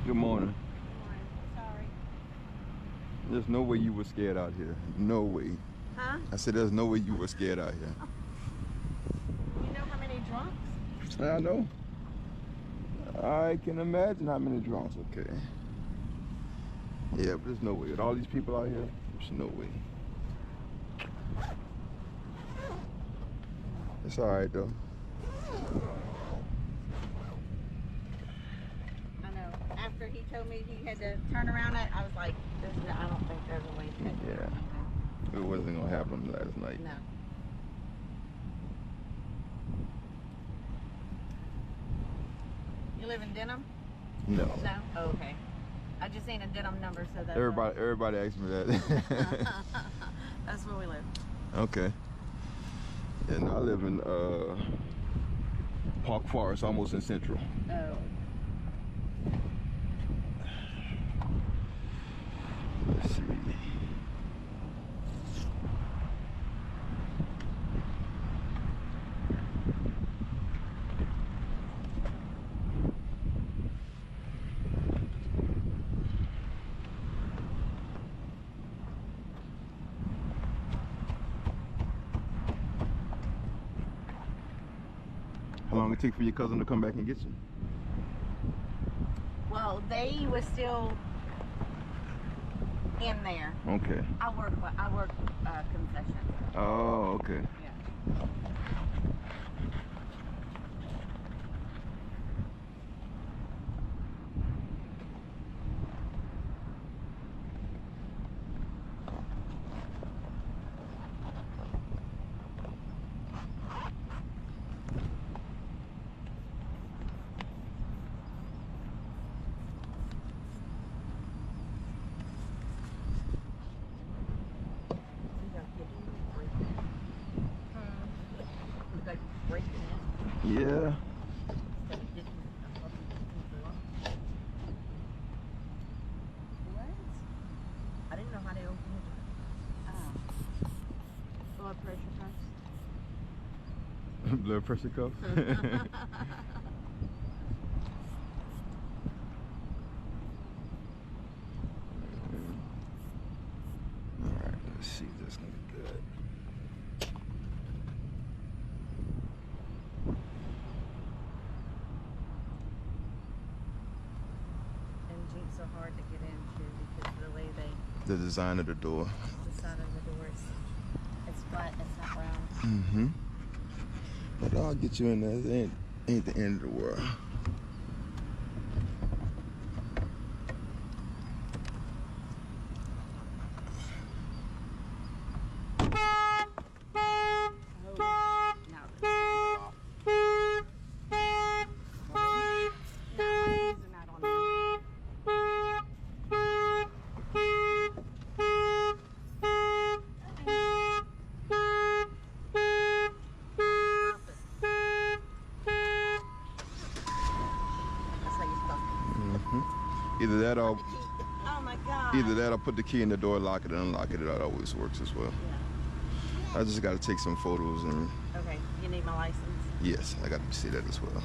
Good morning. Good morning. Sorry. There's no way you were scared out here. No way. Huh? I said there's no way you were scared out here. You know how many drunks? I know. I can imagine how many drunks. Okay. Yeah, but there's no way. With all these people out here, there's no way. It's all right though. I know. After he told me he had to turn around it, I was like, I don't think there's a way to get there. Yeah. It wasn't gonna happen last night. No. You live in Denham? No. No? Oh, okay. I just seen a Denham number, so that's Everybody asks me that. that's where we live. Okay. Yeah, no, I live in Park Forest, almost in Central. Oh. Let's see. How long it take for your cousin to come back and get you? Well, they was still in there. Okay. I work concession. Oh, okay. Yeah. Like breaking it. Yeah. What? I didn't know how they opened it. Blood pressure cuffs. Blood pressure cuff. Alright, let's see if that's gonna be good. And Jeeps are hard to get into because of the way The design of the door. the side of the doors. It's flat, it's not round. Mm-hmm. But I'll get you in there. It ain't the end of the world. Either that or Oh my God. either that or put the key in the door, lock it, and unlock it. That always works as well. Yeah. I just got to take some photos and Okay, you need my license? yes, I got to see that as well.